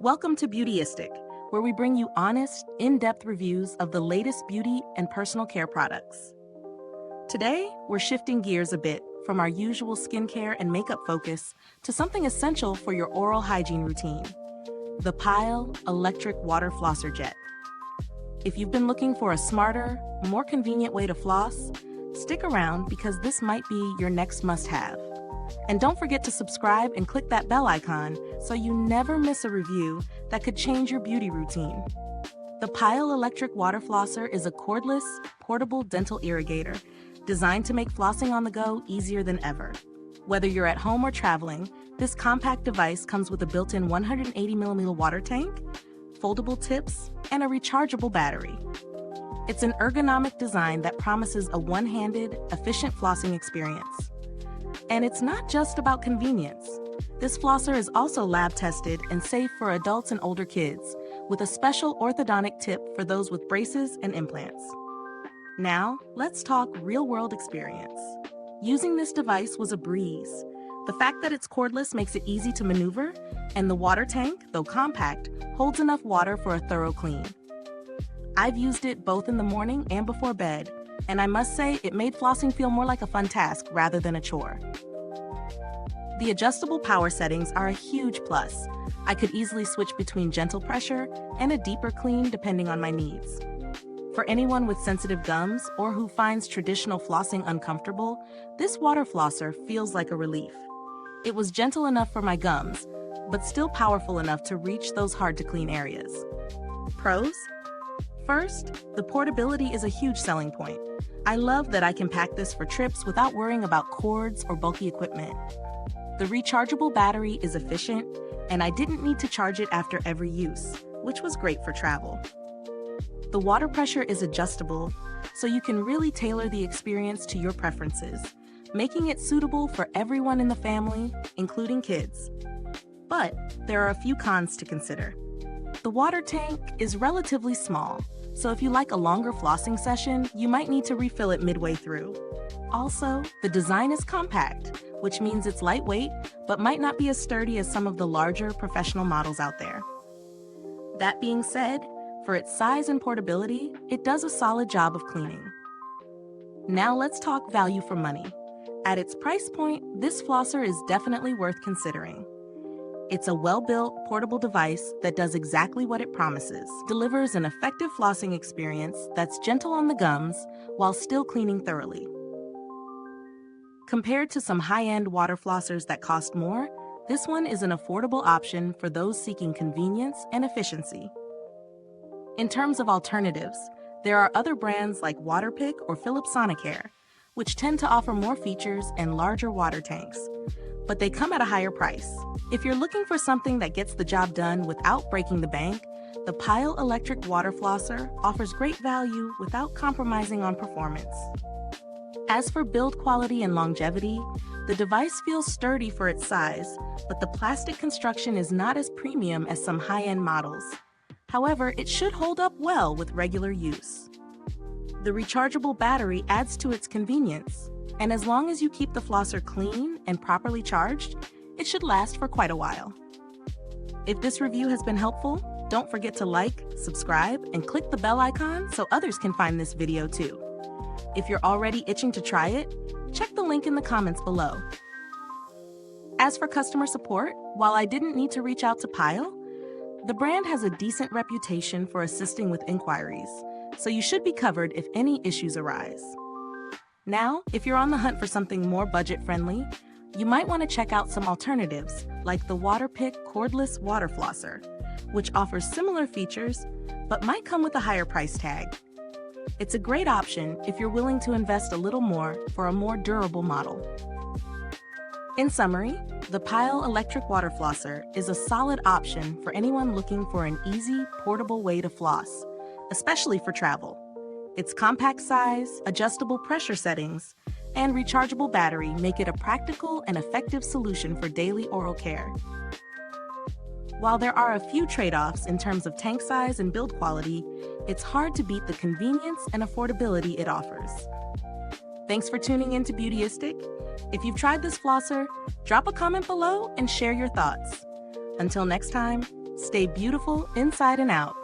Welcome to Beautyistic, where we bring you honest, in-depth reviews of the latest beauty and personal care products. Today, we're shifting gears a bit from our usual skincare and makeup focus to something essential for your oral hygiene routine, the Pyle Electric Water Flosser Jet. If you've been looking for a smarter, more convenient way to floss, stick around because this might be your next must-have. And don't forget to subscribe and click that bell icon so you never miss a review that could change your beauty routine. The Pyle Electric Water Flosser is a cordless, portable dental irrigator designed to make flossing on the go easier than ever. Whether you're at home or traveling, this compact device comes with a built-in 180mm water tank, foldable tips, and a rechargeable battery. It's an ergonomic design that promises a one-handed, efficient flossing experience. And it's not just about convenience. This flosser is also lab-tested and safe for adults and older kids, with a special orthodontic tip for those with braces and implants. Now, let's talk real-world experience. Using this device was a breeze. The fact that it's cordless makes it easy to maneuver, and the water tank, though compact, holds enough water for a thorough clean. I've used it both in the morning and before bed, and I must say it made flossing feel more like a fun task rather than a chore. The adjustable power settings are a huge plus. I could easily switch between gentle pressure and a deeper clean depending on my needs. For anyone with sensitive gums or who finds traditional flossing uncomfortable, this water flosser feels like a relief. It was gentle enough for my gums, but still powerful enough to reach those hard-to-clean areas. Pros? First, the portability is a huge selling point. I love that I can pack this for trips without worrying about cords or bulky equipment. The rechargeable battery is efficient, and I didn't need to charge it after every use, which was great for travel. The water pressure is adjustable, so you can really tailor the experience to your preferences, making it suitable for everyone in the family, including kids. But there are a few cons to consider. The water tank is relatively small, so if you like a longer flossing session, you might need to refill it midway through. Also, the design is compact, which means it's lightweight, but might not be as sturdy as some of the larger professional models out there. That being said, for its size and portability, it does a solid job of cleaning. Now let's talk value for money. At its price point, this flosser is definitely worth considering. It's a well-built, portable device that does exactly what it promises, delivers an effective flossing experience that's gentle on the gums while still cleaning thoroughly. Compared to some high-end water flossers that cost more, this one is an affordable option for those seeking convenience and efficiency. In terms of alternatives, there are other brands like Waterpik or Philips Sonicare, which tend to offer more features and larger water tanks, but they come at a higher price. If you're looking for something that gets the job done without breaking the bank, the Pyle Electric Water Flosser offers great value without compromising on performance. As for build quality and longevity, the device feels sturdy for its size, but the plastic construction is not as premium as some high-end models. However, it should hold up well with regular use. The rechargeable battery adds to its convenience, and as long as you keep the flosser clean and properly charged, it should last for quite a while. If this review has been helpful, don't forget to like, subscribe, and click the bell icon so others can find this video too. If you're already itching to try it, check the link in the comments below. As for customer support, while I didn't need to reach out to Pyle, the brand has a decent reputation for assisting with inquiries, so you should be covered if any issues arise. Now, if you're on the hunt for something more budget-friendly, you might want to check out some alternatives like the Waterpik Cordless Water Flosser, which offers similar features but might come with a higher price tag. It's a great option if you're willing to invest a little more for a more durable model. In summary, the Pyle Electric Water Flosser is a solid option for anyone looking for an easy, portable way to floss, especially for travel. Its compact size, adjustable pressure settings, and rechargeable battery make it a practical and effective solution for daily oral care. While there are a few trade-offs in terms of tank size and build quality, it's hard to beat the convenience and affordability it offers. Thanks for tuning in to Beautyistic. If you've tried this flosser, drop a comment below and share your thoughts. Until next time, stay beautiful inside and out.